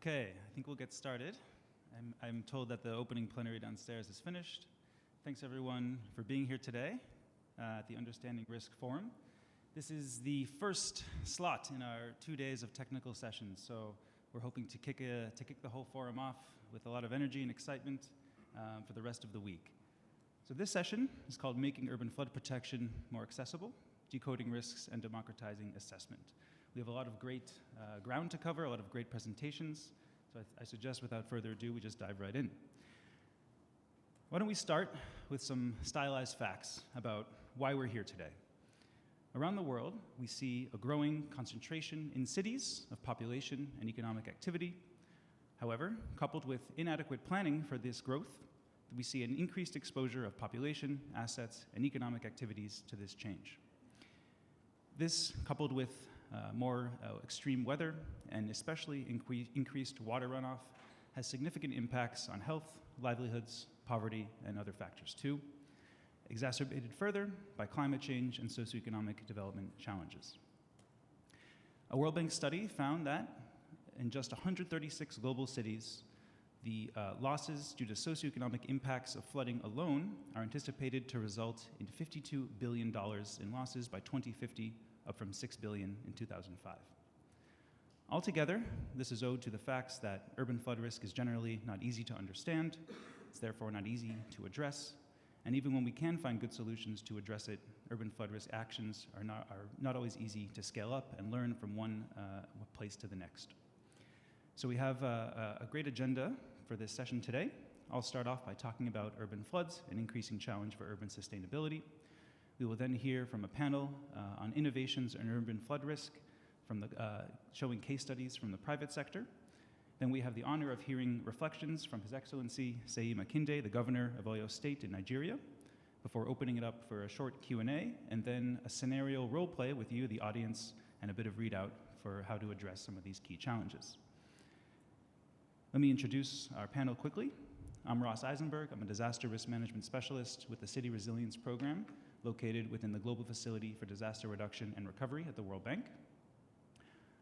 Okay, I think we'll get started. I'm told that the opening plenary downstairs is finished. Thanks everyone for being here today at the Understanding Risk Forum. This is the first slot in our 2 days of technical sessions, so we're hoping to kick the whole forum off with a lot of energy and excitement for the rest of the week. So this session is called Making Urban Flood Protection More Accessible, Decoding Risks and Democratizing Assessment. We have a lot of great ground to cover, a lot of great presentations, so I suggest without further ado, we just dive right in. Why don't we start with some stylized facts about why we're here today. Around the world, we see a growing concentration in cities of population and economic activity. However, coupled with inadequate planning for this growth, we see an increased exposure of population, assets, and economic activities to this change. This, coupled with more extreme weather and especially increased water runoff, has significant impacts on health, livelihoods, poverty, and other factors too, exacerbated further by climate change and socioeconomic development challenges. A World Bank study found that in just 136 global cities, the losses due to socioeconomic impacts of flooding alone are anticipated to result in $52 billion in losses by 2050, up from $6 billion in 2005. Altogether, this is owed to the facts that urban flood risk is generally not easy to understand, it's therefore not easy to address, and even when we can find good solutions to address it, urban flood risk actions are not always easy to scale up and learn from one place to the next. So we have a great agenda for this session today. I'll start off by talking about urban floods, an increasing challenge for urban sustainability. We will then hear from a panel on innovations in urban flood risk, showing case studies from the private sector. Then we have the honor of hearing reflections from His Excellency Seyi Makinde, the Governor of Oyo State in Nigeria, before opening it up for a short Q&A, and then a scenario role play with you, the audience, and a bit of readout for how to address some of these key challenges. Let me introduce our panel quickly. I'm Ross Eisenberg. I'm a disaster risk management specialist with the City Resilience Program, located within the Global Facility for Disaster Reduction and Recovery at the World Bank.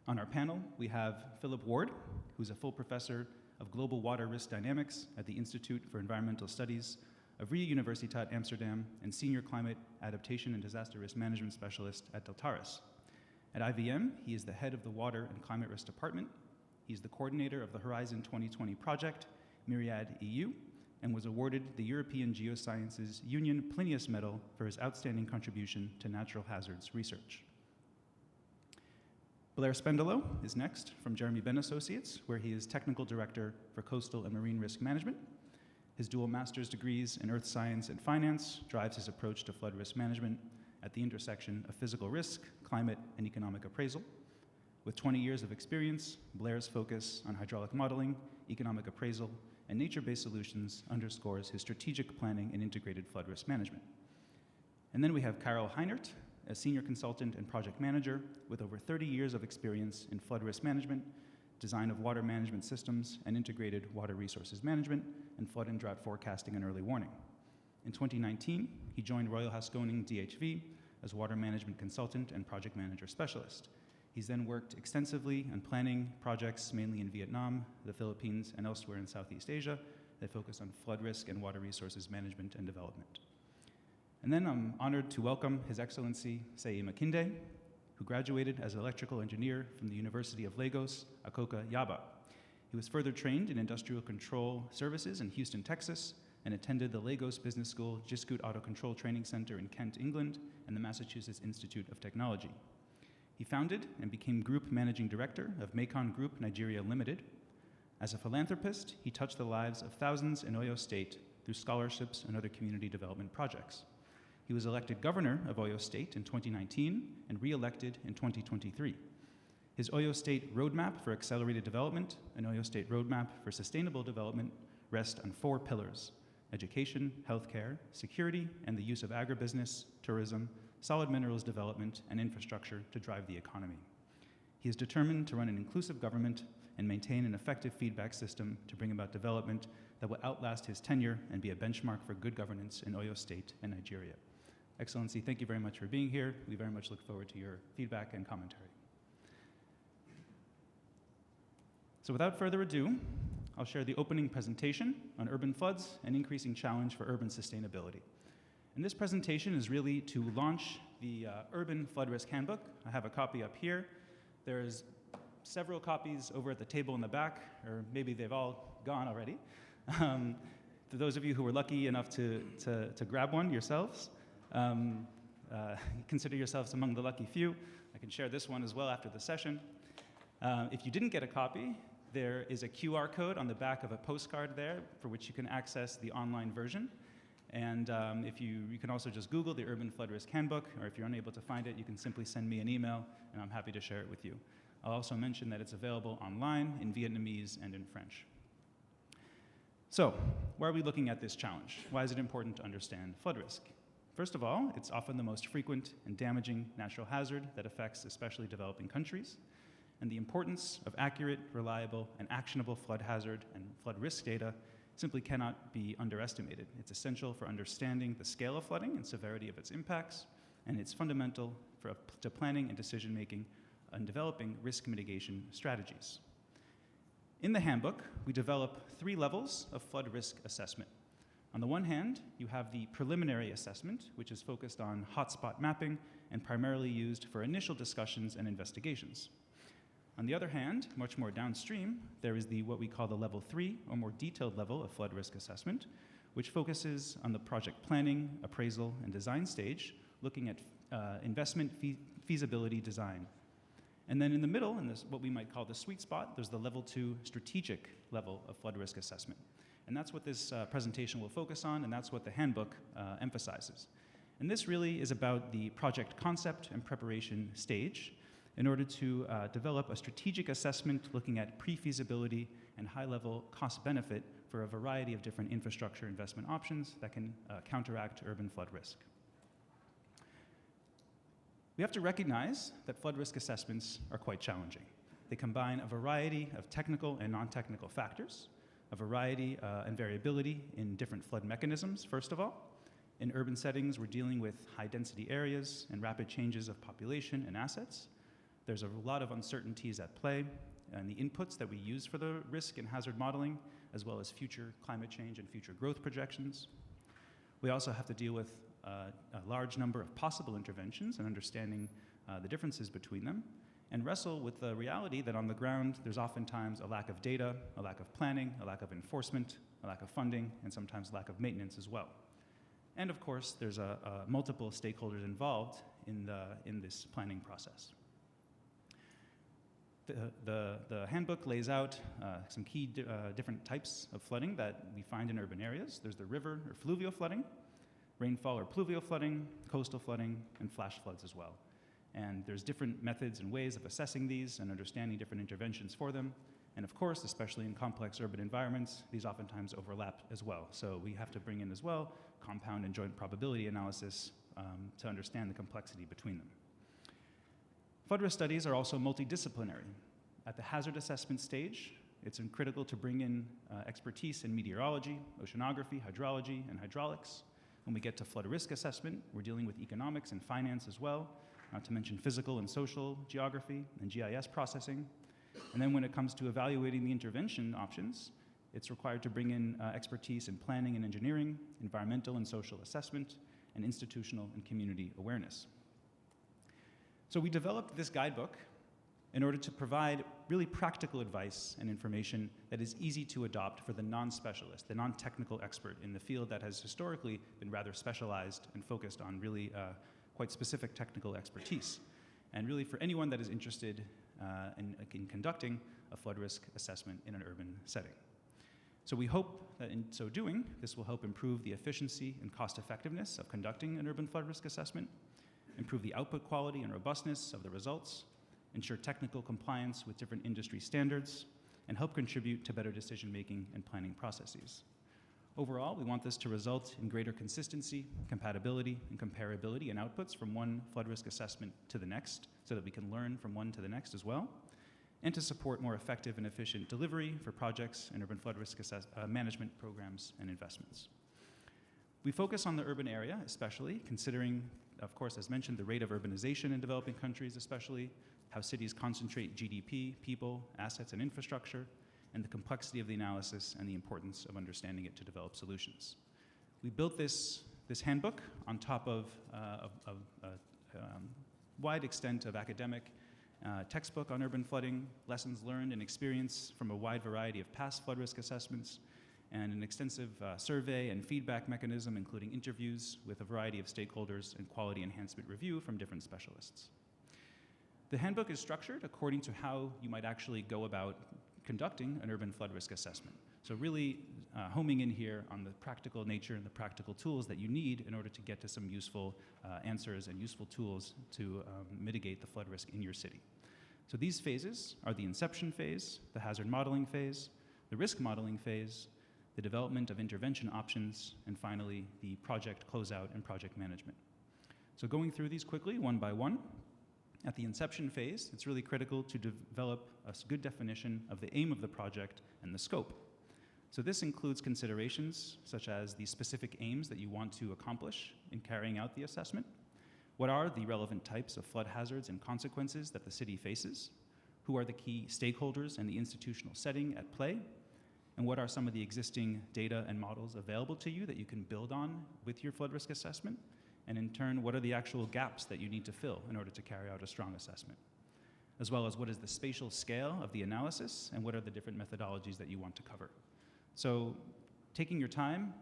On our panel, we have Philip Ward, who's a full professor of global water risk dynamics at the Institute for Environmental Studies of Vrije Universiteit Amsterdam and senior climate adaptation and disaster risk management specialist at Deltares. At IVM, he is the head of the Water and Climate Risk Department. He's the coordinator of the Horizon 2020 project, Myriad EU, and was awarded the European Geosciences Union Plinius Medal for his outstanding contribution to natural hazards research. Blair Spendolo is next from Jeremy Benn Associates, where he is Technical Director for Coastal and Marine Risk Management. His dual master's degrees in Earth Science and Finance drives his approach to flood risk management at the intersection of physical risk, climate, and economic appraisal. With 20 years of experience, Blair's focus on hydraulic modeling, economic appraisal, and nature-based solutions underscores his strategic planning and integrated flood risk management. And then we have Carol Heinert, a senior consultant and project manager with over 30 years of experience in flood risk management, design of water management systems, and integrated water resources management, and flood and drought forecasting and early warning. In 2019, he joined Royal Haskoning DHV as water management consultant and project manager specialist. He's then worked extensively on planning projects mainly in Vietnam, the Philippines, and elsewhere in Southeast Asia that focus on flood risk and water resources management and development. And then I'm honored to welcome His Excellency Seyi Makinde, who graduated as an electrical engineer from the University of Lagos, Akoka Yaba. He was further trained in industrial control services in Houston, Texas, and attended the Lagos Business School Jiskut Auto Control Training Center in Kent, England, and the Massachusetts Institute of Technology. He founded and became Group Managing Director of Macon Group Nigeria Limited. As a philanthropist, he touched the lives of thousands in Oyo State through scholarships and other community development projects. He was elected Governor of Oyo State in 2019 and re-elected in 2023. His Oyo State Roadmap for Accelerated Development and Oyo State Roadmap for Sustainable Development rest on 4 pillars: education, healthcare, security, and the use of agribusiness, tourism, solid minerals development, and infrastructure to drive the economy. He is determined to run an inclusive government and maintain an effective feedback system to bring about development that will outlast his tenure and be a benchmark for good governance in Oyo State and Nigeria. Excellency, thank you very much for being here. We very much look forward to your feedback and commentary. So without further ado, I'll share the opening presentation on urban floods and increasing challenge for urban sustainability. And this presentation is really to launch the Urban Flood Risk Handbook. I have a copy up here. There's several copies over at the table in the back, or maybe they've all gone already. For those of you who were lucky enough to grab one yourselves, consider yourselves among the lucky few. I can share this one as well after the session. If you didn't get a copy, there is a QR code on the back of a postcard there for which you can access the online version. And if you can also just Google the Urban Flood Risk Handbook, or if you're unable to find it, you can simply send me an email, and I'm happy to share it with you. I'll also mention that it's available online in Vietnamese and in French. So, why are we looking at this challenge? Why is it important to understand flood risk? First of all, it's often the most frequent and damaging natural hazard that affects especially developing countries. And the importance of accurate, reliable, and actionable flood hazard and flood risk data simply cannot be underestimated. It's essential for understanding the scale of flooding and severity of its impacts, and it's fundamental to planning and decision-making and developing risk mitigation strategies. In the handbook, we develop 3 levels of flood risk assessment. On the one hand, you have the preliminary assessment, which is focused on hotspot mapping and primarily used for initial discussions and investigations. On the other hand, much more downstream, there is what we call the level 3, or more detailed level of flood risk assessment, which focuses on the project planning, appraisal, and design stage, looking at investment feasibility design. And then in the middle, in this, what we might call the sweet spot, there's the level 2 strategic level of flood risk assessment. And that's what this presentation will focus on, and that's what the handbook emphasizes. And this really is about the project concept and preparation stage, in order to develop a strategic assessment looking at pre-feasibility and high-level cost-benefit for a variety of different infrastructure investment options that can counteract urban flood risk. We have to recognize that flood risk assessments are quite challenging. They combine a variety of technical and non-technical factors, a variety and variability in different flood mechanisms, first of all. In urban settings, we're dealing with high-density areas and rapid changes of population and assets. There's a lot of uncertainties at play, and the inputs that we use for the risk and hazard modeling, as well as future climate change and future growth projections. We also have to deal with a large number of possible interventions and understanding the differences between them, and wrestle with the reality that on the ground, there's oftentimes a lack of data, a lack of planning, a lack of enforcement, a lack of funding, and sometimes lack of maintenance as well. And of course, there's multiple stakeholders involved in this planning process. The handbook lays out some key different types of flooding that we find in urban areas. There's the river or fluvial flooding, rainfall or pluvial flooding, coastal flooding, and flash floods as well. And there's different methods and ways of assessing these and understanding different interventions for them. And of course, especially in complex urban environments, these oftentimes overlap as well. So we have to bring in as well compound and joint probability analysis to understand the complexity between them. Flood risk studies are also multidisciplinary. At the hazard assessment stage, it's critical to bring in expertise in meteorology, oceanography, hydrology, and hydraulics. When we get to flood risk assessment, we're dealing with economics and finance as well, not to mention physical and social geography and GIS processing. And then when it comes to evaluating the intervention options, it's required to bring in expertise in planning and engineering, environmental and social assessment, and institutional and community awareness. So we developed this guidebook in order to provide really practical advice and information that is easy to adopt for the non-specialist, the non-technical expert in the field that has historically been rather specialized and focused on really quite specific technical expertise. And really for anyone that is interested in conducting a flood risk assessment in an urban setting. So we hope that in so doing, this will help improve the efficiency and cost effectiveness of conducting an urban flood risk assessment, improve the output quality and robustness of the results, ensure technical compliance with different industry standards, and help contribute to better decision-making and planning processes. Overall, we want this to result in greater consistency, compatibility, and comparability in outputs from one flood risk assessment to the next, so that we can learn from one to the next as well, and to support more effective and efficient delivery for projects and urban flood risk management programs and investments. We focus on the urban area, especially considering of course, as mentioned, the rate of urbanization in developing countries especially, how cities concentrate GDP, people, assets, and infrastructure, and the complexity of the analysis and the importance of understanding it to develop solutions. We built this handbook on top of a wide extent of academic textbook on urban flooding, lessons learned and experience from a wide variety of past flood risk assessments, and an extensive survey and feedback mechanism, including interviews with a variety of stakeholders and quality enhancement review from different specialists. The handbook is structured according to how you might actually go about conducting an urban flood risk assessment. So really homing in here on the practical nature and the practical tools that you need in order to get to some useful answers and useful tools to mitigate the flood risk in your city. So these phases are the inception phase, the hazard modeling phase, the risk modeling phase, the development of intervention options, and finally, the project closeout and project management. So going through these quickly, one by one, at the inception phase, it's really critical to develop a good definition of the aim of the project and the scope. So this includes considerations such as the specific aims that you want to accomplish in carrying out the assessment. What are the relevant types of flood hazards and consequences that the city faces? Who are the key stakeholders and the institutional setting at play? And what are some of the existing data and models available to you that you can build on with your flood risk assessment? And in turn, what are the actual gaps that you need to fill in order to carry out a strong assessment? As well as what is the spatial scale of the analysis and what are the different methodologies that you want to cover? So taking your time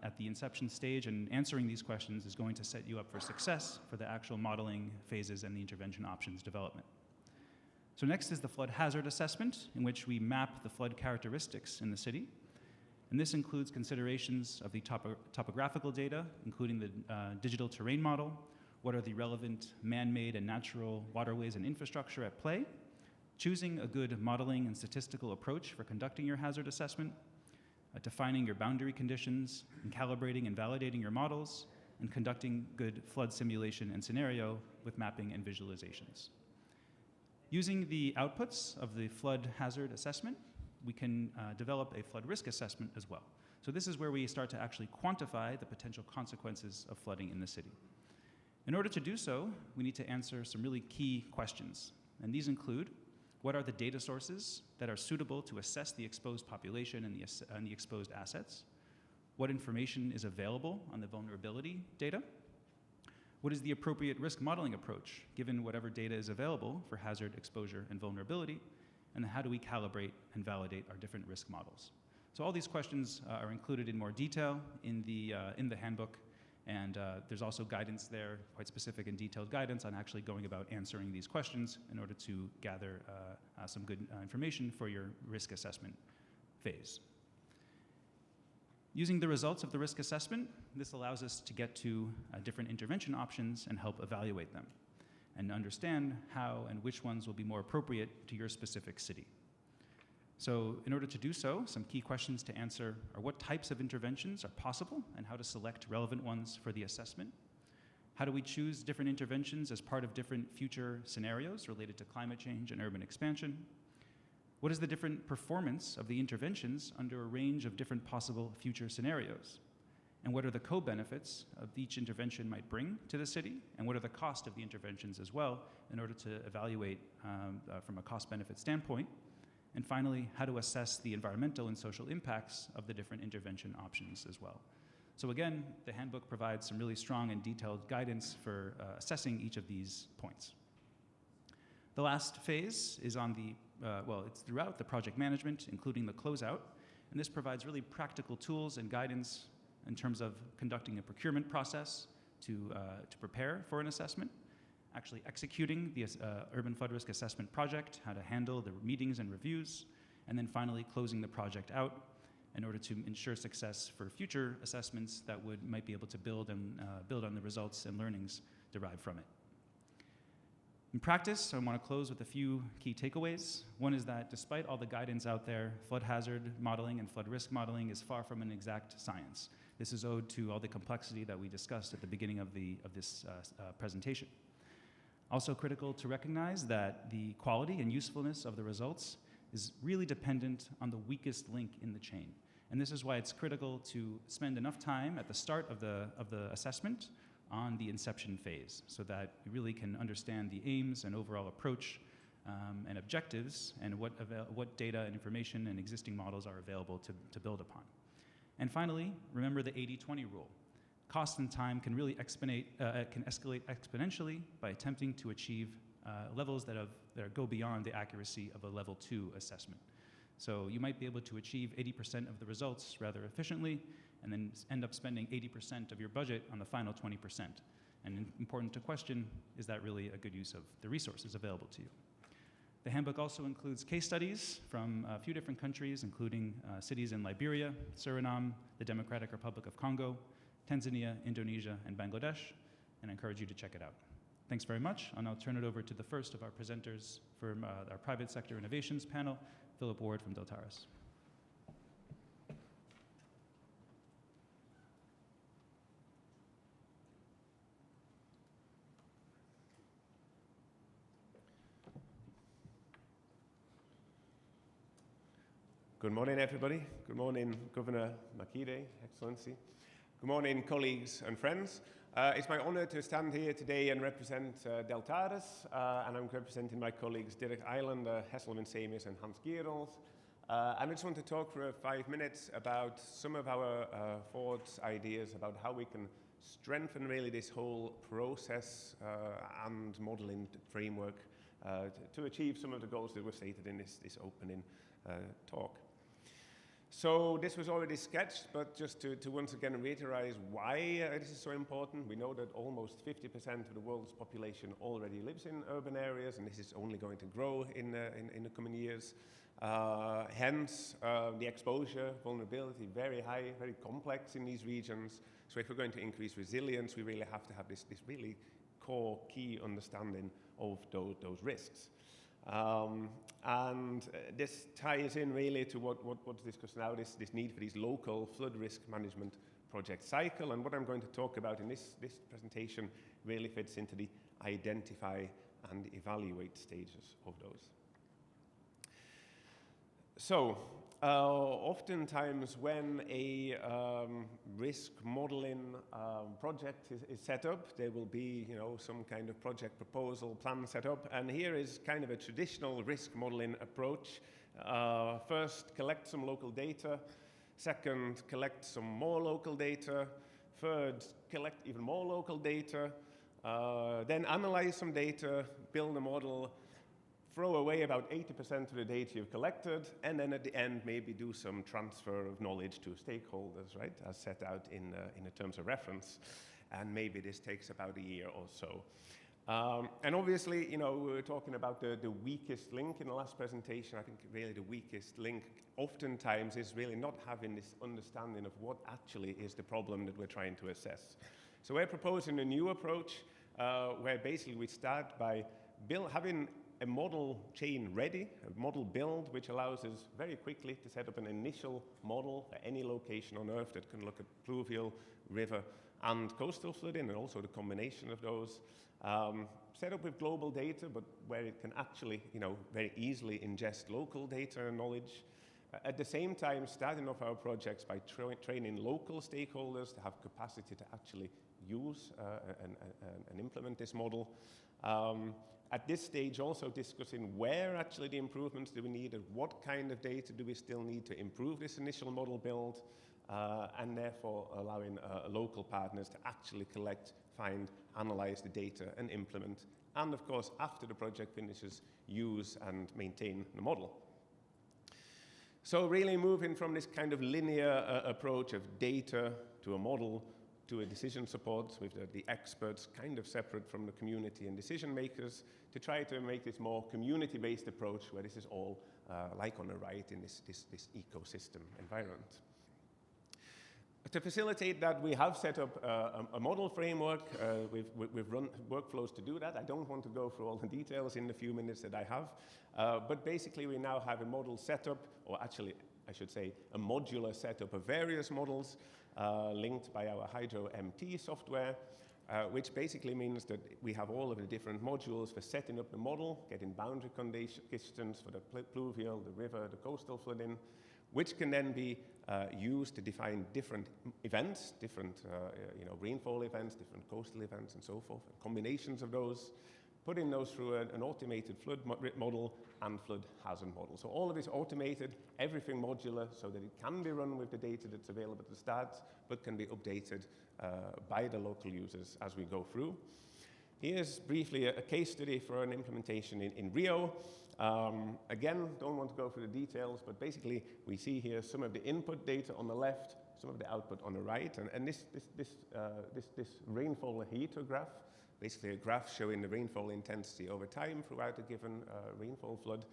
at the inception stage and answering these questions is going to set you up for success for the actual modeling phases and the intervention options development. So next is the flood hazard assessment, in which we map the flood characteristics in the city. And this includes considerations of the topographical data, including the digital terrain model, what are the relevant man-made and natural waterways and infrastructure at play, choosing a good modeling and statistical approach for conducting your hazard assessment, defining your boundary conditions, and calibrating and validating your models, and conducting good flood simulation and scenario with mapping and visualizations. Using the outputs of the flood hazard assessment, we can develop a flood risk assessment as well. So this is where we start to actually quantify the potential consequences of flooding in the city. In order to do so, we need to answer some really key questions. And these include, what are the data sources that are suitable to assess the exposed population and the exposed assets? What information is available on the vulnerability data? What is the appropriate risk modeling approach, given whatever data is available for hazard, exposure, and vulnerability? And how do we calibrate and validate our different risk models? So all these questions are included in more detail in the handbook, and there's also guidance there, quite specific and detailed guidance on actually going about answering these questions in order to gather some good information for your risk assessment phase. Using the results of the risk assessment, this allows us to get to different intervention options and help evaluate them, and understand how and which ones will be more appropriate to your specific city. So in order to do so, some key questions to answer are what types of interventions are possible and how to select relevant ones for the assessment. How do we choose different interventions as part of different future scenarios related to climate change and urban expansion? What is the different performance of the interventions under a range of different possible future scenarios? And what are the co-benefits of each intervention might bring to the city? And what are the cost of the interventions as well in order to evaluate from a cost-benefit standpoint? And finally, how to assess the environmental and social impacts of the different intervention options as well. So again, the handbook provides some really strong and detailed guidance for assessing each of these points. The last phase is on the, it's throughout the project management, including the closeout. And this provides really practical tools and guidance in terms of conducting a procurement process to prepare for an assessment, actually executing the urban flood risk assessment project, how to handle the meetings and reviews, and then finally closing the project out in order to ensure success for future assessments that might be able to build on the results and learnings derived from it. In practice, I want to close with a few key takeaways. One is that despite all the guidance out there, flood hazard modeling and flood risk modeling is far from an exact science. This is owed to all the complexity that we discussed at the beginning of this presentation. Also critical to recognize that the quality and usefulness of the results is really dependent on the weakest link in the chain. And this is why it's critical to spend enough time at the start of the assessment on the inception phase so that you really can understand the aims and overall approach and objectives and what data and information and existing models are available to build upon. And finally, remember the 80-20 rule. Cost and time can really can escalate exponentially by attempting to achieve levels that go beyond the accuracy of a level 2 assessment. So you might be able to achieve 80% of the results rather efficiently and then end up spending 80% of your budget on the final 20%. And important to question, is that really a good use of the resources available to you? The handbook also includes case studies from a few different countries, including cities in Liberia, Suriname, the Democratic Republic of Congo, Tanzania, Indonesia, and Bangladesh, and I encourage you to check it out. Thanks very much, and I'll turn it over to the first of our presenters from our Private Sector Innovations panel, Philip Ward from Deltares. Good morning, everybody. Good morning, Governor Makide, Excellency. Good morning, colleagues and friends. It's my honor to stand here today and represent Deltares, and I'm representing my colleagues Dirk Eilander, Hesselman Semis, and Hans Gierels. And I just want to talk for 5 minutes about some of our thoughts, ideas about how we can strengthen really this whole process and modeling framework to achieve some of the goals that were stated in this opening talk. So this was already sketched, but just to once again reiterate why this is so important. We know that almost 50% of the world's population already lives in urban areas, and this is only going to grow in the coming years. Hence, the exposure, vulnerability, very high, very complex in these regions. So if we're going to increase resilience, we really have to have this really core, key understanding of those risks. And this ties in really to what's discussed now, this need for these local flood risk management project cycle. And what I'm going to talk about in this presentation really fits into the identify and evaluate stages of those. So, oftentimes when a risk modeling project is set up, there will be, some kind of project proposal plan set up, and here is kind of a traditional risk modeling approach. First, collect some local data. Second, collect some more local data. Third, collect even more local data. Then analyze some data, build a model, throw away about 80% of the data you've collected, and then at the end maybe do some transfer of knowledge to stakeholders, right, as set out in the terms of reference. And maybe this takes about a year or so. And obviously, we were talking about the weakest link in the last presentation. I think really the weakest link oftentimes is really not having this understanding of what actually is the problem that we're trying to assess. So we're proposing a new approach where basically we start by having a model chain ready, a model build, which allows us very quickly to set up an initial model at any location on Earth that can look at pluvial, river, and coastal flooding, and also the combination of those. Set up with global data, but where it can actually, very easily ingest local data and knowledge. At the same time, starting off our projects by training local stakeholders to have capacity to actually use and implement this model. At this stage, also discussing where actually the improvements do we need and what kind of data do we still need to improve this initial model build, and therefore allowing local partners to actually collect, find, analyze the data and implement. And of course, after the project finishes, use and maintain the model. So really moving from this kind of linear approach of data to a model to a decision support with the experts kind of separate from the community and decision makers, to try to make this more community-based approach where this is all like on a right in this ecosystem environment. To facilitate that, we have set up a model framework. We've run workflows to do that. I don't want to go through all the details in the few minutes that I have, but basically we now have a model setup, or actually I should say a modular setup of various models linked by our HydroMT software, which basically means that we have all of the different modules for setting up the model, getting boundary conditions for the pluvial, the river, the coastal flooding. which can then be used to define different events, different rainfall events, different coastal events, and so forth, combinations of those, putting those through an automated flood model and flood hazard model. So all of this automated, everything modular, so that it can be run with the data that's available at the start, but can be updated by the local users as we go through. Here's briefly a case study for an implementation in Rio. Again, don't want to go through the details, but basically we see here some of the input data on the left, some of the output on the right, and this rainfall heatograph, basically a graph showing the rainfall intensity over time throughout a given rainfall flood.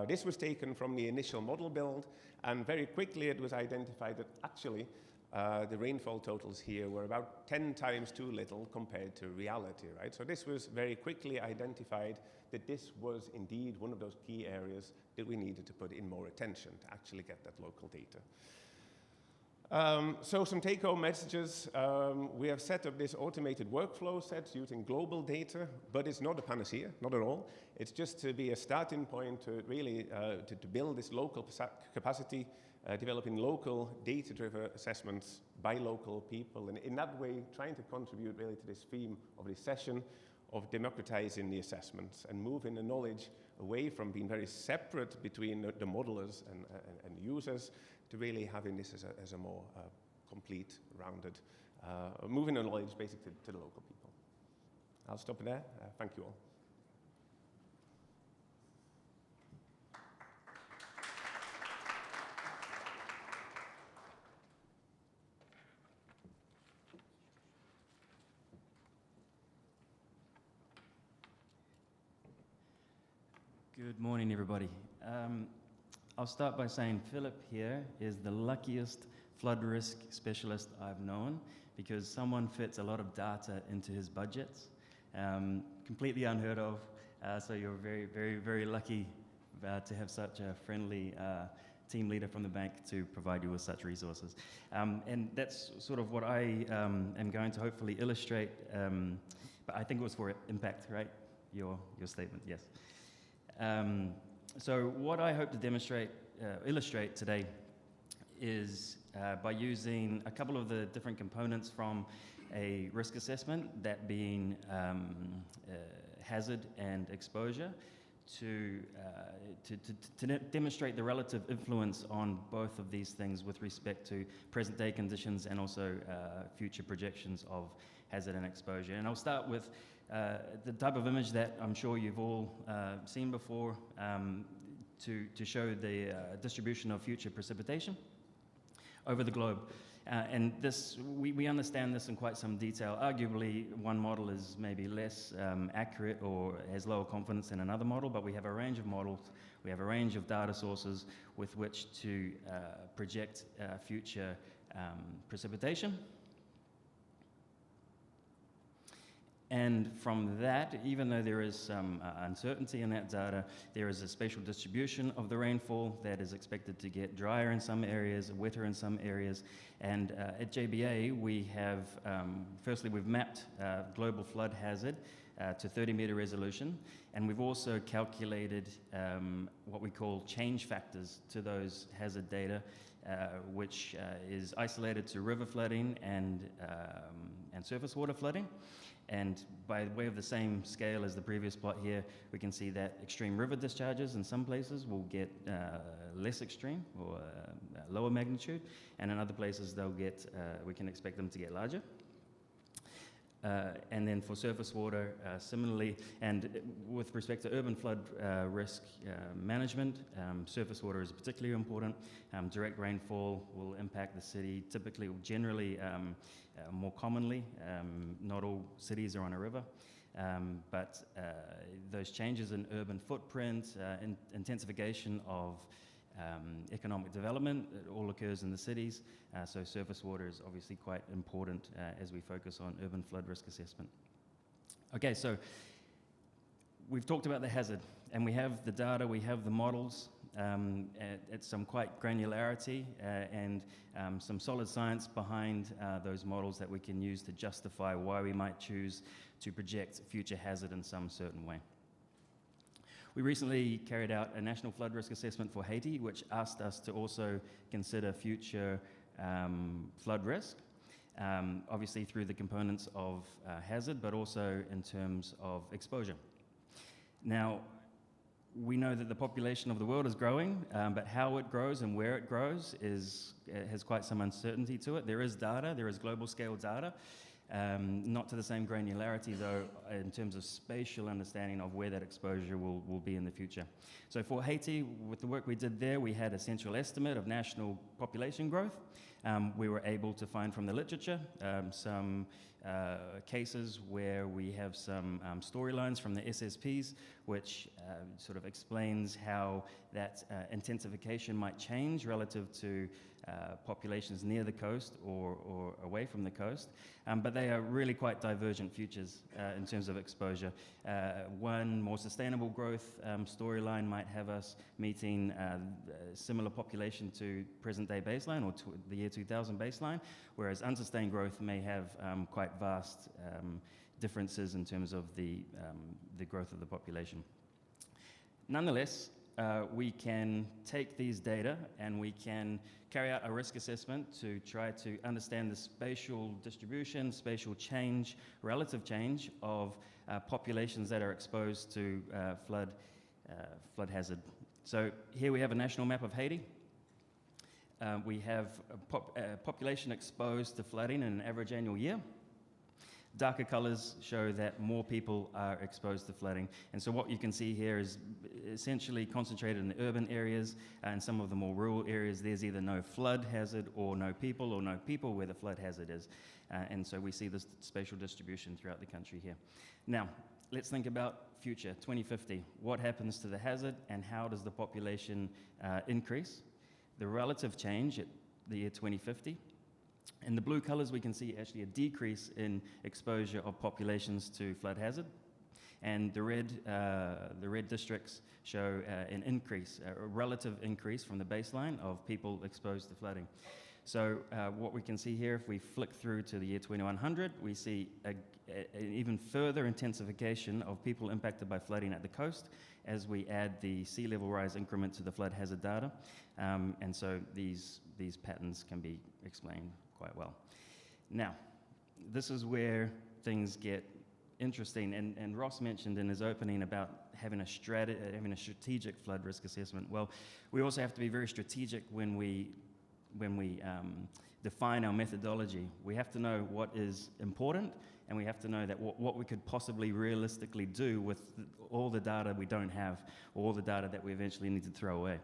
This was taken from the initial model build, and very quickly it was identified that actually the rainfall totals here were about 10 times too little compared to reality, right? So this was very quickly identified that this was indeed one of those key areas that we needed to put in more attention to actually get that local data. So some take-home messages. We have set up this automated workflow set using global data, but it's not a panacea, not at all. It's just to be a starting point to really to build this local capacity, developing local data-driven assessments by local people, and in that way trying to contribute really to this theme of this session of democratizing the assessments and moving the knowledge away from being very separate between the modelers and users to really having this as a more complete, rounded, moving the knowledge basically to the local people. I'll stop there. Thank you all. Good morning, everybody. I'll start by saying Philip here is the luckiest flood risk specialist I've known, because someone fits a lot of data into his budgets, completely unheard of. So you're very, very, very lucky to have such a friendly team leader from the bank to provide you with such resources. And that's sort of what I am going to hopefully illustrate, but I think it was for impact, right? Your statement, yes. So what I hope to illustrate today is by using a couple of the different components from a risk assessment, that being hazard and exposure, to demonstrate the relative influence on both of these things with respect to present day conditions and also future projections of hazard and exposure. And I'll start with the type of image that I'm sure you've all seen before, to show the distribution of future precipitation over the globe. And this, we understand this in quite some detail. Arguably, one model is maybe less accurate or has lower confidence than another model, but we have a range of models, we have a range of data sources with which to project future precipitation. And from that, even though there is some uncertainty in that data, there is a spatial distribution of the rainfall that is expected to get drier in some areas, wetter in some areas. And at JBA, we have, firstly, we've mapped global flood hazard to 30-meter resolution. And we've also calculated what we call change factors to those hazard data, which is isolated to river flooding and surface water flooding. And by way of the same scale as the previous plot here, we can see that extreme river discharges in some places will get less extreme or lower magnitude, and in other places they'll get, we can expect them to get larger. And then for surface water, similarly, and with respect to urban flood risk management, surface water is particularly important. Direct rainfall will impact the city, typically, generally, more commonly. Not all cities are on a river, but those changes in urban footprint, intensification of economic development, it all occurs in the cities, so surface water is obviously quite important as we focus on urban flood risk assessment. Okay, so we've talked about the hazard, and we have the data, we have the models at some quite granularity and some solid science behind those models that we can use to justify why we might choose to project future hazard in some certain way. We recently carried out a national flood risk assessment for Haiti, which asked us to also consider future flood risk, obviously through the components of hazard, but also in terms of exposure. Now, we know that the population of the world is growing, but how it grows and where it grows has quite some uncertainty to it. There is data, there is global scale data, not to the same granularity though in terms of spatial understanding of where that exposure will be in the future. So for Haiti, with the work we did there, we had a central estimate of national population growth. We were able to find from the literature some cases where we have some storylines from the SSPs, which sort of explains how that intensification might change relative to populations near the coast or away from the coast. But they are really quite divergent futures in terms of exposure. One more sustainable growth storyline might have us meeting similar population to present-day baseline or to the year 2000 baseline, whereas unsustained growth may have quite vast differences in terms of the growth of the population. Nonetheless, we can take these data and we can carry out a risk assessment to try to understand the spatial distribution, spatial change, relative change of populations that are exposed to flood hazard. So here we have a national map of Haiti. We have a population exposed to flooding in an average annual year. Darker colors show that more people are exposed to flooding. And so what you can see here is essentially concentrated in the urban areas and some of the more rural areas. There's either no flood hazard or no people where the flood hazard is. And so we see this spatial distribution throughout the country here. Now, let's think about future, 2050. What happens to the hazard and how does the population increase? The relative change at the year 2050. In the blue colors, we can see actually a decrease in exposure of populations to flood hazard. And the red districts show an increase, a relative increase from the baseline of people exposed to flooding. So what we can see here, if we flick through to the year 2100, we see an even further intensification of people impacted by flooding at the coast as we add the sea level rise increment to the flood hazard data. And so these patterns can be explained quite well. Now, this is where things get interesting, and Ross mentioned in his opening about having a strategic flood risk assessment. Well, we also have to be very strategic when we define our methodology. We have to know what is important, and we have to know that what we could possibly realistically do with all the data we don't have, or all the data that we eventually need to throw away.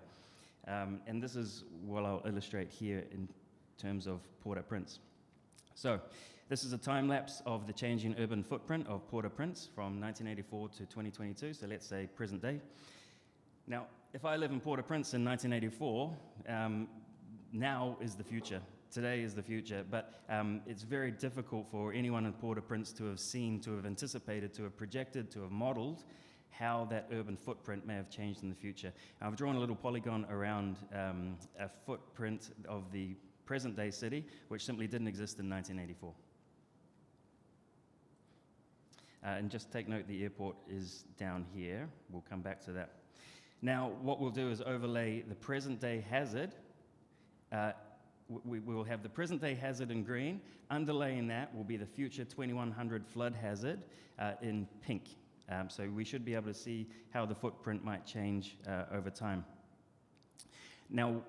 And this is what I'll illustrate here in terms of Port-au-Prince. So this is a time lapse of the changing urban footprint of Port-au-Prince from 1984 to 2022, so let's say present day. Now, if I live in Port-au-Prince in 1984, now is the future. Today is the future, but it's very difficult for anyone in Port-au-Prince to have seen, to have anticipated, to have projected, to have modeled how that urban footprint may have changed in the future. I've drawn a little polygon around a footprint of the present-day city, which simply didn't exist in 1984. And just take note, the airport is down here. We'll come back to that. Now, what we'll do is overlay the present-day hazard. We will have the present-day hazard in green. Underlaying that will be the future 2100 flood hazard in pink. So we should be able to see how the footprint might change over time. Now,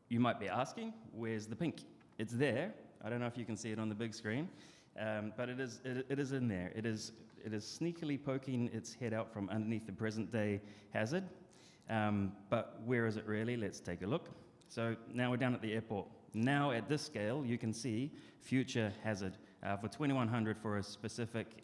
you might be asking, where's the pink? It's there. I don't know if you can see it on the big screen, but it is in there. It is sneakily poking its head out from underneath the present-day hazard. But where is it really? Let's take a look. So now we're down at the airport. Now at this scale, you can see future hazard for 2100 for a specific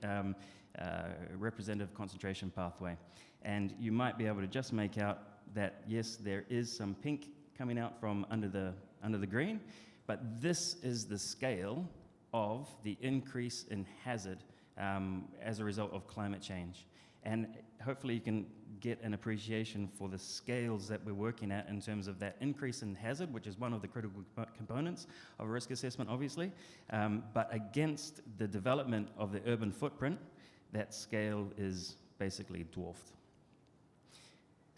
representative concentration pathway. And you might be able to just make out that, yes, there is some pink coming out from under the green, but this is the scale of the increase in hazard as a result of climate change. And hopefully you can get an appreciation for the scales that we're working at in terms of that increase in hazard, which is one of the critical components of a risk assessment, obviously, but against the development of the urban footprint, that scale is basically dwarfed.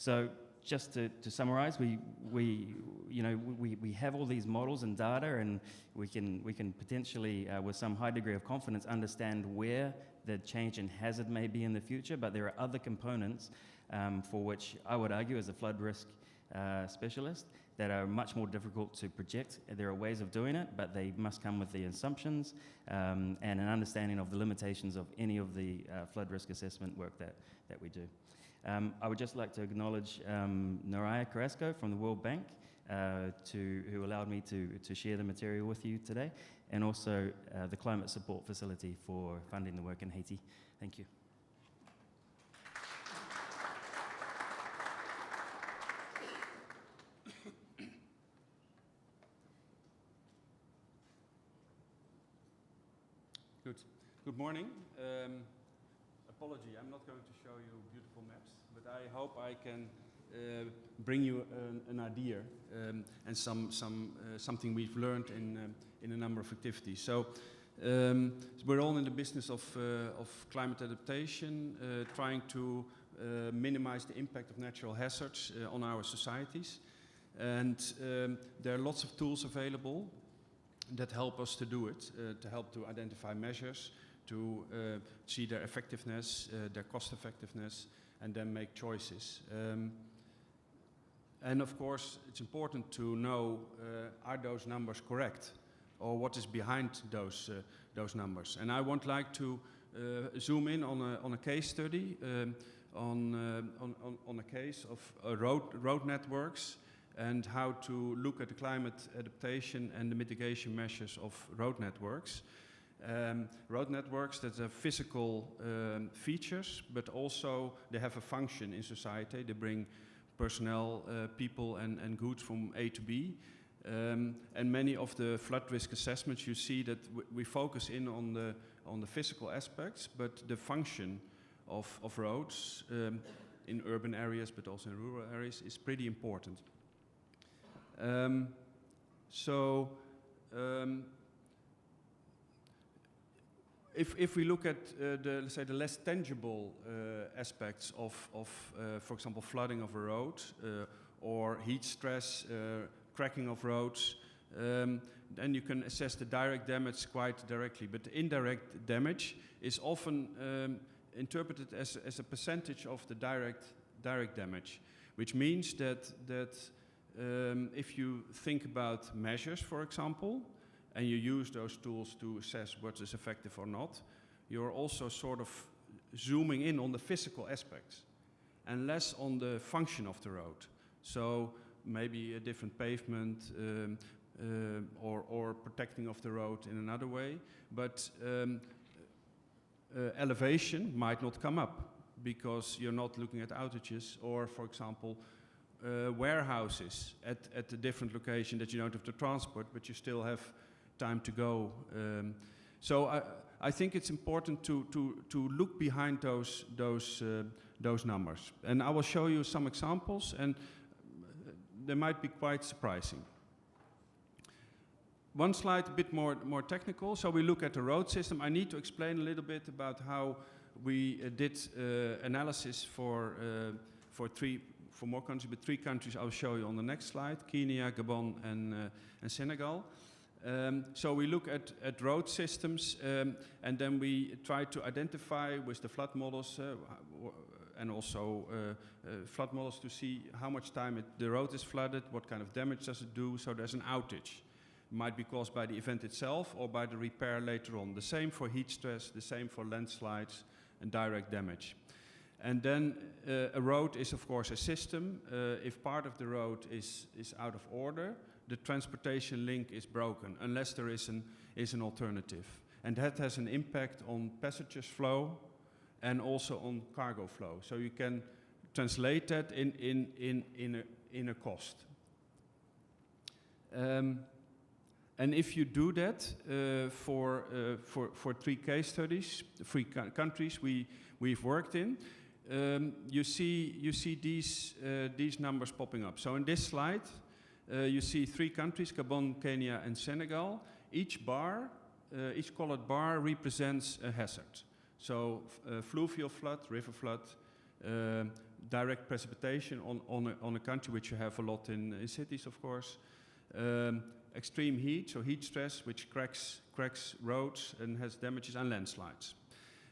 So just to summarize, we have all these models and data, and we can potentially, with some high degree of confidence, understand where the change in hazard may be in the future, but there are other components for which I would argue as a flood risk specialist that are much more difficult to project. There are ways of doing it, but they must come with the assumptions and an understanding of the limitations of any of the flood risk assessment work that we do. I would just like to acknowledge Naraya Carrasco from the World Bank, who allowed me to share the material with you today, and also the Climate Support Facility for funding the work in Haiti. Thank you. Good morning. Apology, I'm not going to show you beautiful maps, but I hope I can bring you an idea and something we've learned in a number of activities. So we're all in the business of climate adaptation, trying to minimize the impact of natural hazards on our societies. And there are lots of tools available that help us to do it, to help to identify measures, to see their effectiveness, their cost effectiveness, and then make choices. And of course, it's important to know, are those numbers correct? Or what is behind those numbers? And I would like to zoom in on a case study, on a case of road networks, and how to look at the climate adaptation and the mitigation measures of road networks. Road networks that have physical features, but also they have a function in society. They bring personnel, people and goods from A to B. And many of the flood risk assessments, you see that we focus in on the physical aspects, but the function of roads in urban areas, but also in rural areas, is pretty important. If we look at let's say the less tangible aspects of for example, flooding of a road or heat stress, cracking of roads, then you can assess the direct damage quite directly. But the indirect damage is often interpreted as a percentage of the direct damage, which means that if you think about measures, for example, and you use those tools to assess what is effective or not, you're also sort of zooming in on the physical aspects and less on the function of the road. So maybe a different pavement or protecting of the road in another way, but elevation might not come up because you're not looking at outages, or for example, warehouses at a different location that you don't have to transport, but you still have time to go. So I think it's important to look behind those numbers. And I will show you some examples, and they might be quite surprising. One slide a bit more technical. So we look at the road system. I need to explain a little bit about how we did analysis for more countries, but 3 countries I'll show you on the next slide: Kenya, Gabon, and Senegal. So we look at road systems, and then we try to identify with the flood models and also flood models to see how much time the road is flooded, what kind of damage does it do, so there's an outage. It might be caused by the event itself or by the repair later on. The same for heat stress, the same for landslides and direct damage. And then a road is, of course, a system. If part of the road is out of order, the transportation link is broken, unless there is an alternative. And that has an impact on passengers flow and also on cargo flow. So you can translate that in a cost. And if you do that for 3 case studies, 3 countries we've worked in, you see these numbers popping up. So in this slide, you see 3 countries: Gabon, Kenya, and Senegal. Each colored bar represents a hazard. So fluvial flood, river flood, direct precipitation on a country, which you have a lot in cities, of course. Extreme heat, so heat stress, which cracks roads and has damages, and landslides.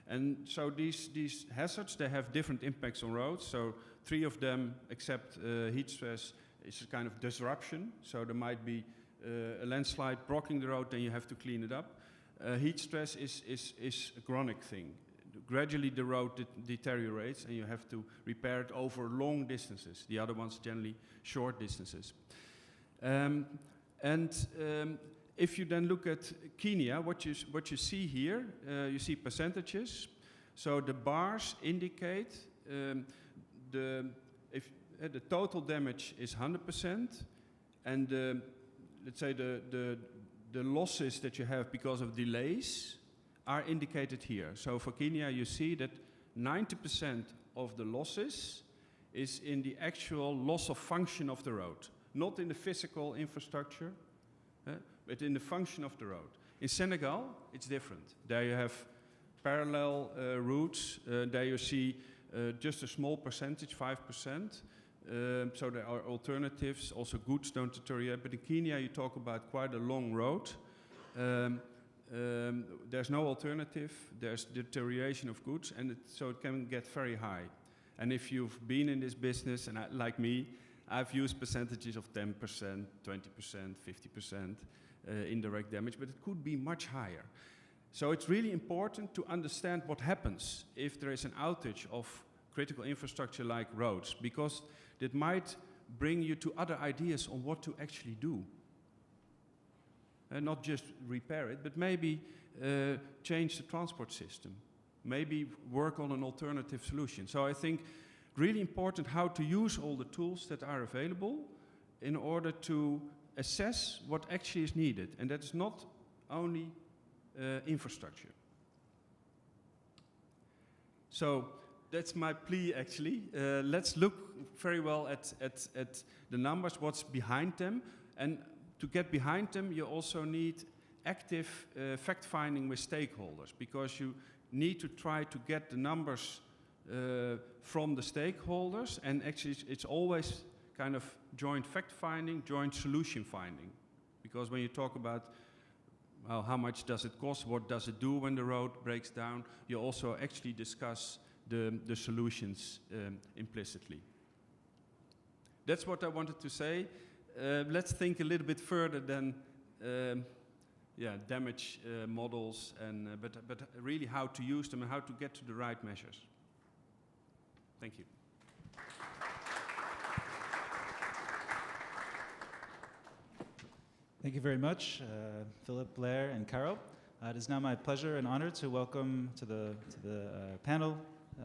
And so these hazards, they have different impacts on roads. So 3 of them, except heat stress, is a kind of disruption. So there might be a landslide blocking the road, then you have to clean it up. Heat stress is a chronic thing. Gradually the road deteriorates and you have to repair it over long distances. The other ones generally short distances. If you then look at Kenya, what you see here, you see percentages. So the bars indicate the total damage is 100%, and let's say the losses that you have because of delays are indicated here. So for Kenya, you see that 90% of the losses is in the actual loss of function of the road, not in the physical infrastructure, but in the function of the road. In Senegal, it's different. There you have parallel routes. There you see just a small percentage, 5%. So there are alternatives. Also, goods don't deteriorate. But in Kenya, you talk about quite a long road. There's no alternative. There's deterioration of goods, and so it can get very high. And if you've been in this business, and like me, I've used percentages of 10%, 20%, 50% indirect damage, but it could be much higher. So it's really important to understand what happens if there is an outage of critical infrastructure like roads, because that might bring you to other ideas on what to actually do. And not just repair it, but maybe change the transport system. Maybe work on an alternative solution. So I think really important how to use all the tools that are available in order to assess what actually is needed. And that's not only infrastructure. So that's my plea, actually. Let's look very well at the numbers, what's behind them. And to get behind them, you also need active fact-finding with stakeholders, because you need to try to get the numbers from the stakeholders, and actually it's always kind of joint fact-finding, joint solution-finding. Because when you talk about, well, how much does it cost, what does it do when the road breaks down, you also actually discuss the solutions implicitly. That's what I wanted to say. Let's think a little bit further than damage models, and but really how to use them and how to get to the right measures. Thank you. Thank you very much, Philip, Blair, and Carol. It is now my pleasure and honor to welcome to the panel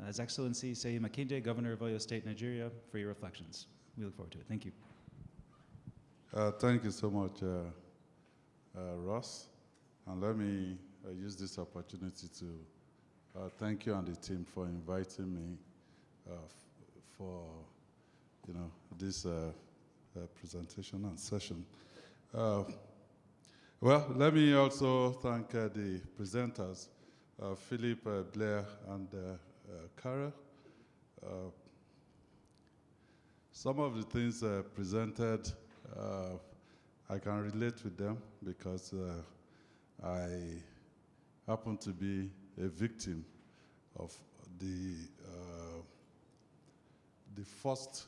His Excellency Seyi Makinde, Governor of Oyo State, Nigeria, for your reflections. We look forward to it. Thank you. Thank you so much, Ross. And let me use this opportunity to thank you and the team for inviting me for this presentation and session. Well, let me also thank the presenters, Philip, Blair, and Carol. Some of the things presented, I can relate with them because I happen to be a victim of the first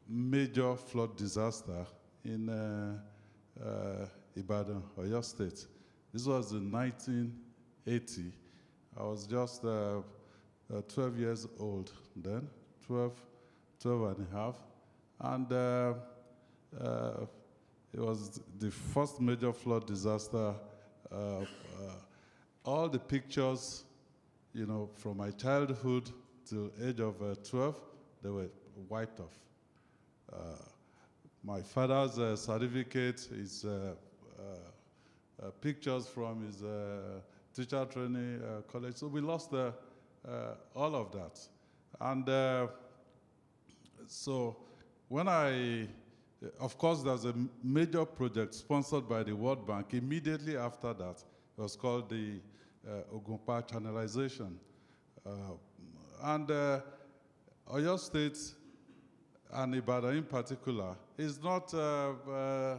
major flood disaster in Ibadan, Oyo State. This was in 1980. I was just 12 years old then, 12 and a half. And it was the first major flood disaster. All the pictures, from my childhood till age of 12, they were wiped off. My father's certificate is pictures from his teacher training college. So we lost all of that. And so when of course, there's a major project sponsored by the World Bank. Immediately after that, it was called the Ogunpa channelization. And Oyo State and Ibadan in particular is not somewhere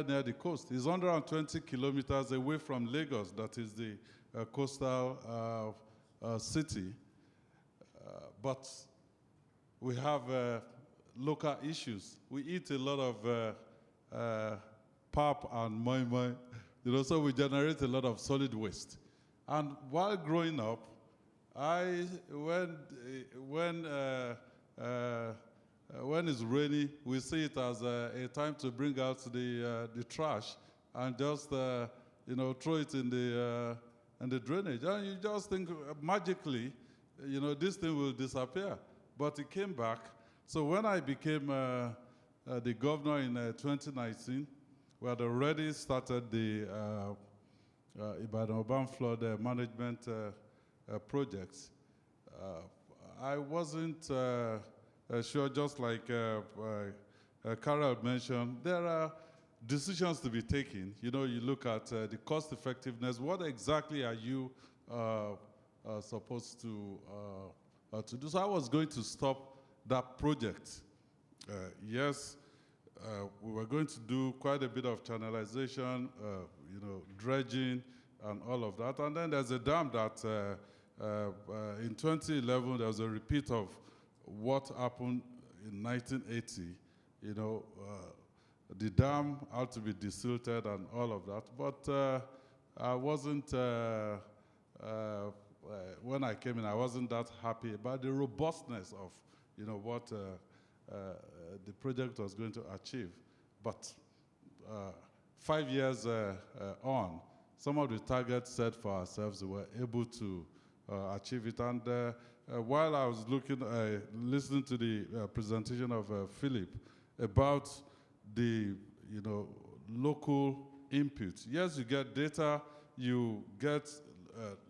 near the coast. It's 120 kilometers away from Lagos, that is the coastal city. But we have local issues. We eat a lot of pap and moi moi, so we generate a lot of solid waste. And while growing up, when it's rainy, we see it as a time to bring out the trash and just throw it in the drainage. And you just think magically, this thing will disappear. But it came back. So when I became the governor in 2019, we had already started the Ibadan Urban Flood Management projects. I wasn't sure, just like Carol mentioned, there are decisions to be taken. You look at the cost effectiveness. What exactly are you supposed to do? So I was going to stop that project. Yes, we were going to do quite a bit of channelization, dredging, and all of that. And then there's a dam that in 2011, there was a repeat of what happened in 1980. The dam had to be desilted and all of that. But I wasn't, when I came in, I wasn't that happy about the robustness of, what the project was going to achieve. But 5 years on, some of the targets set for ourselves, we were able to achieve it. And while I was listening to the presentation of Philip about the, local input. Yes, you get data, you get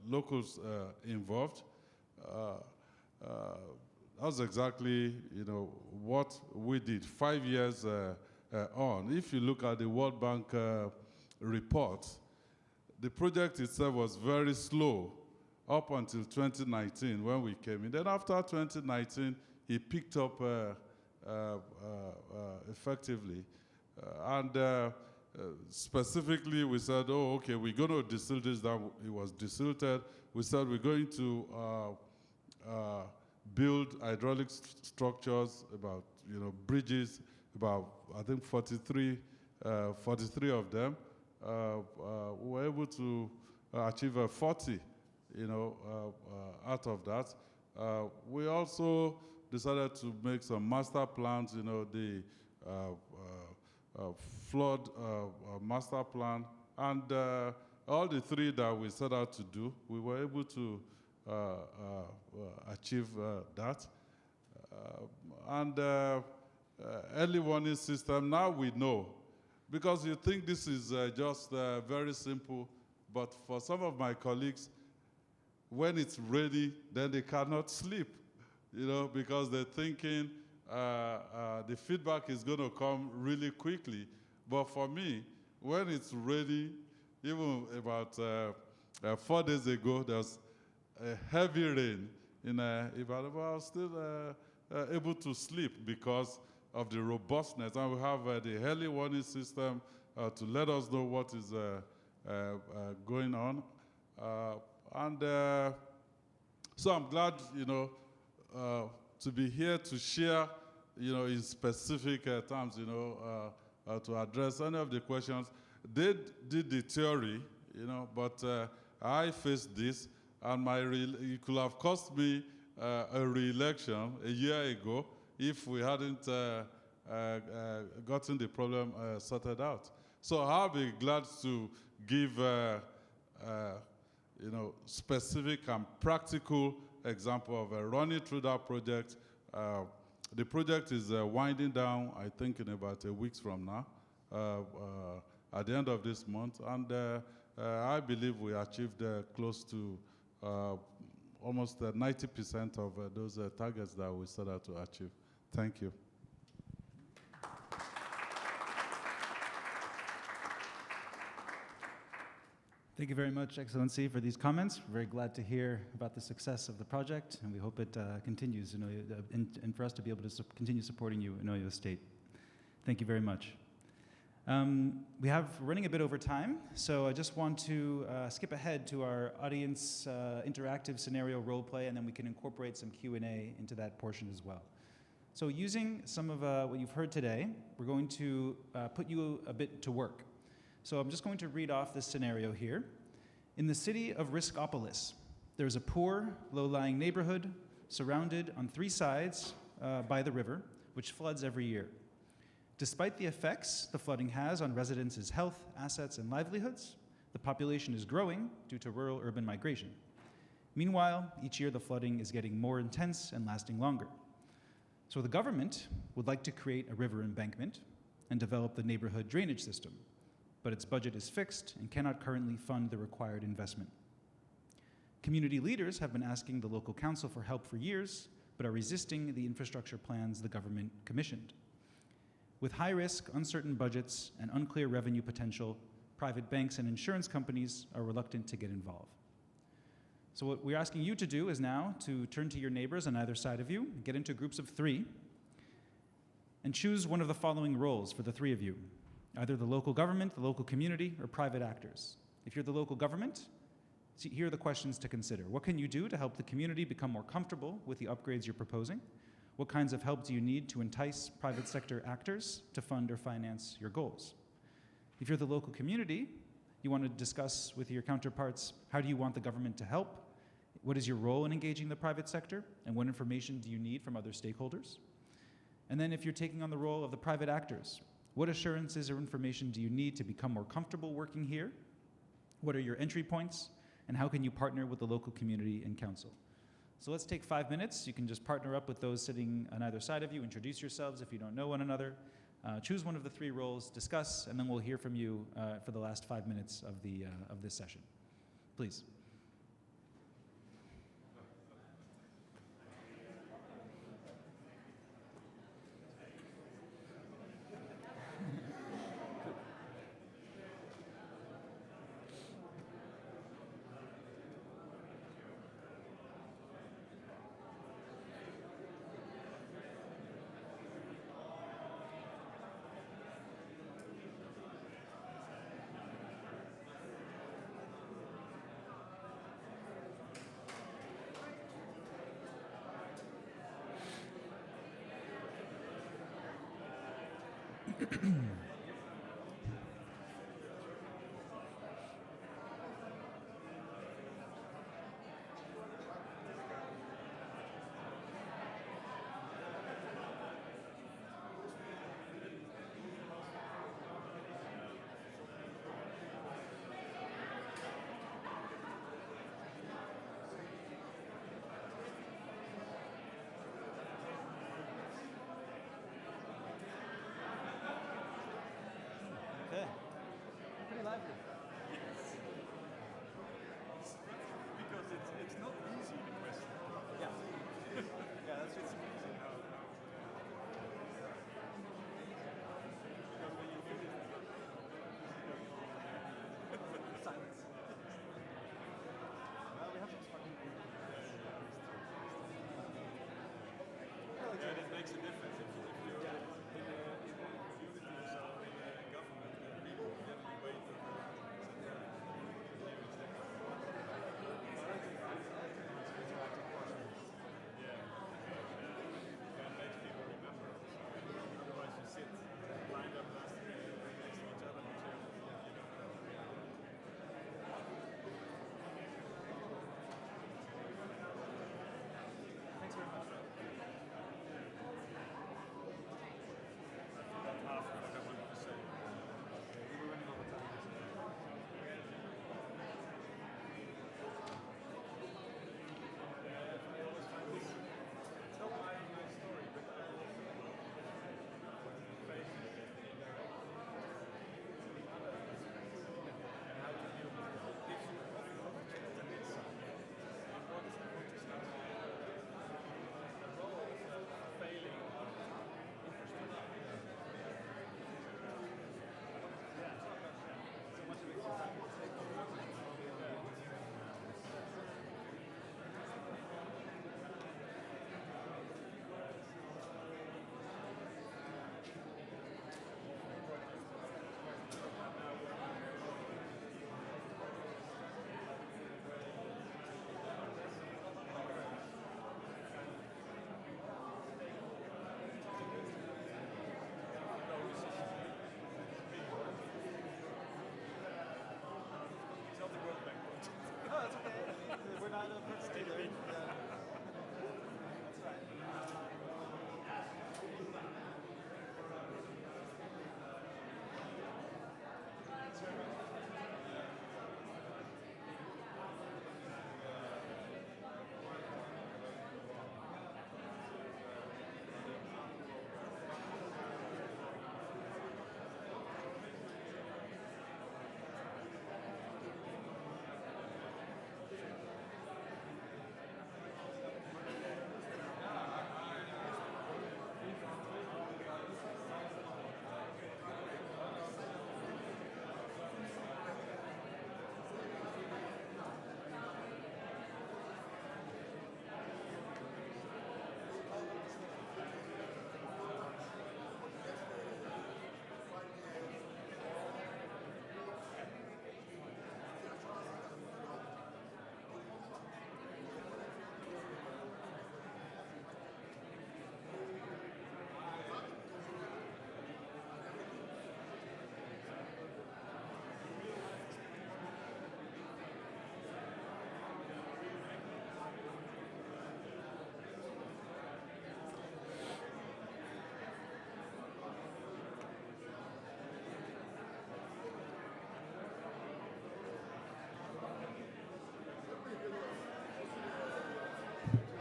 locals involved. That's exactly, what we did 5 years on. If you look at the World Bank report, the project itself was very slow up until 2019 when we came in. Then after 2019, it picked up effectively. Specifically, we said, oh, okay, we're going to distill this down. It was distilted. We said we're going to build hydraulic structures, about, bridges, about, I think, 43 of them. We were able to achieve a 40, out of that. We also decided to make some master plans, the flood master plan, and all the three that we set out to do, we were able to achieve that. Early warning system, now we know. Because you think this is just very simple, but for some of my colleagues, when it's ready, then they cannot sleep, because they're thinking the feedback is going to come really quickly. But for me, when it's ready, even about 4 days ago, there's a heavy rain in Ibadan, but I was still able to sleep because of the robustness. And we have the early warning system to let us know what is going on. So I'm glad, to be here to share, in specific terms, to address any of the questions. They did the theory, but I faced this, and it could have cost me a re-election a year ago if we hadn't gotten the problem sorted out. So I'll be glad to give, specific and practical example of running through that project. The project is winding down, I think, in about a week from now, at the end of this month. And I believe we achieved close to almost 90% of those targets that we set out to achieve. Thank you. Thank you very much, Excellency, for these comments. We're very glad to hear about the success of the project, and we hope it continues, and for us to be able to continue supporting you in Oyo State. Thank you very much. We're running a bit over time, so I just want to skip ahead to our audience interactive scenario role play, and then we can incorporate some Q&A into that portion as well. So using some of what you've heard today, we're going to put you a bit to work. So I'm just going to read off this scenario here. In the city of Riskopolis, there's a poor, low-lying neighborhood surrounded on 3 sides by the river, which floods every year. Despite the effects the flooding has on residents' health, assets, and livelihoods, the population is growing due to rural-urban migration. Meanwhile, each year the flooding is getting more intense and lasting longer. So the government would like to create a river embankment and develop the neighborhood drainage system, but its budget is fixed and cannot currently fund the required investment. Community leaders have been asking the local council for help for years, but are resisting the infrastructure plans the government commissioned. With high risk, uncertain budgets, and unclear revenue potential, private banks and insurance companies are reluctant to get involved. So what we're asking you to do is now to turn to your neighbors on either side of you, get into groups of 3, and choose one of the following roles for the 3 of you. Either the local government, the local community, or private actors. If you're the local government, here are the questions to consider. What can you do to help the community become more comfortable with the upgrades you're proposing? What kinds of help do you need to entice private sector actors to fund or finance your goals? If you're the local community, you want to discuss with your counterparts, how do you want the government to help? What is your role in engaging the private sector? And what information do you need from other stakeholders? And then if you're taking on the role of the private actors, what assurances or information do you need to become more comfortable working here? What are your entry points? And how can you partner with the local community and council? So let's take 5 minutes. You can just partner up with those sitting on either side of you, introduce yourselves if you don't know one another, choose one of the 3 roles, discuss, and then we'll hear from you for the last 5 minutes of this session. Please.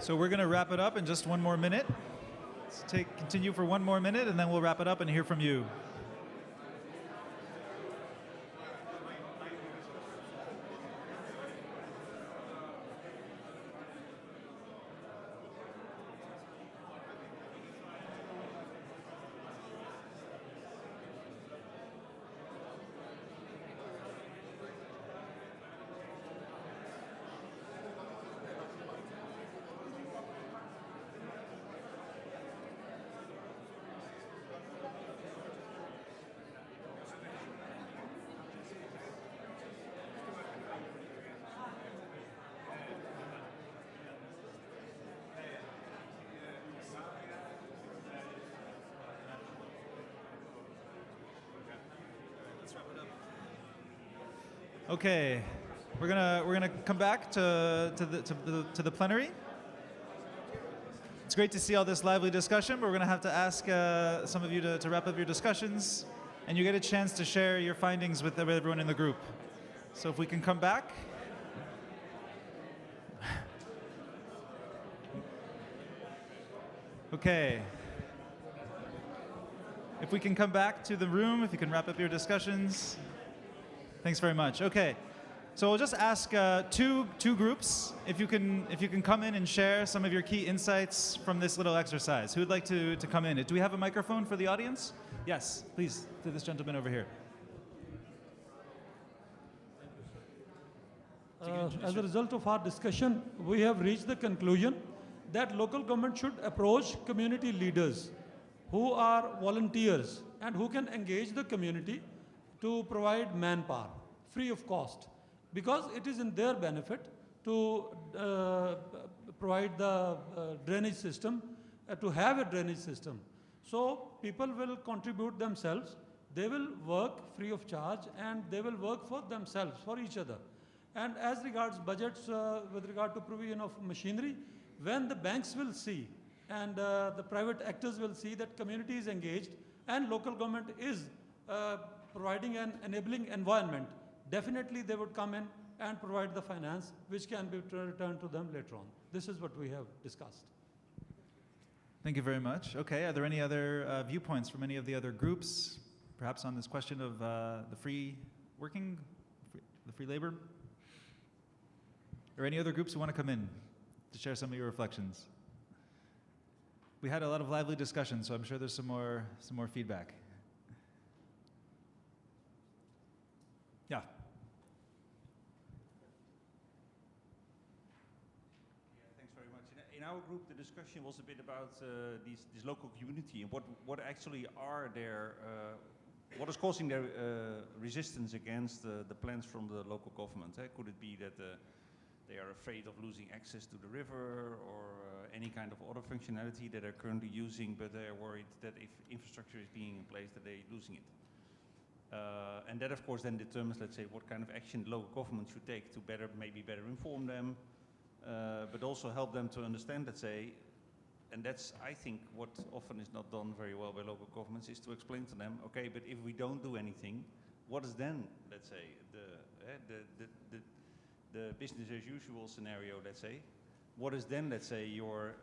So we're going to wrap it up in just one more minute. Let's continue for one more minute, and then we'll wrap it up and hear from you. Okay, we're gonna come back to the plenary. It's great to see all this lively discussion, but we're gonna have to ask some of you to wrap up your discussions, and you get a chance to share your findings with everyone in the group. So if we can come back. Okay. If we can come back to the room, if you can wrap up your discussions. Thanks very much. Okay, so we'll just ask two groups if you can come in and share some of your key insights from this little exercise. Who would like to come in? Do we have a microphone for the audience? Yes, please, to this gentleman over here. As a result of our discussion, we have reached the conclusion that local government should approach community leaders who are volunteers and who can engage the community to provide manpower free of cost, because it is in their benefit to provide the drainage system, to have a drainage system. So people will contribute themselves, they will work free of charge, and they will work for themselves, for each other. And as regards budgets, with regard to provision of machinery, when the banks will see and the private actors will see that community is engaged and local government is providing an enabling environment, definitely they would come in and provide the finance which can be returned to them later on. This is what we have discussed. Thank you very much. Okay, are there any other viewpoints from any of the other groups, perhaps on this question of the free working, the free labor? Or any other groups who want to come in to share some of your reflections? We had a lot of lively discussion, so I'm sure there's some more feedback. Yeah. Thanks very much. In our group, the discussion was a bit about this local community and what actually are their, what is causing their resistance against the plans from the local government. Could it be that they are afraid of losing access to the river, or any kind of other functionality that they're currently using, but they're worried that if infrastructure is being in place, that they're losing it. And that, of course, then determines, let's say, what kind of action local government should take to maybe better inform them, but also help them to understand, let's say, and that's, I think, what often is not done very well by local governments, is to explain to them, okay, but if we don't do anything, what is then, let's say, the business as usual scenario, let's say? What is then, let's say, your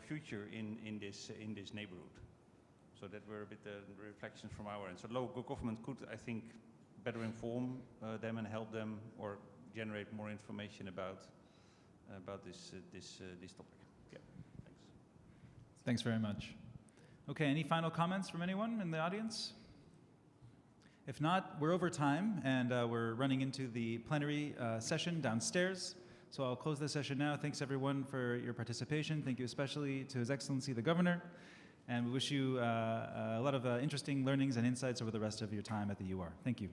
future in this neighborhood? So that were a bit the reflections from our end. So local government could, I think, better inform them and help them, or generate more information about this topic. Yeah, thanks. Thanks very much. Okay, any final comments from anyone in the audience? If not, we're over time, and we're running into the plenary session downstairs. So I'll close the session now. Thanks, everyone, for your participation. Thank you especially to His Excellency, the Governor. And we wish you a lot of interesting learnings and insights over the rest of your time at the UR. Thank you.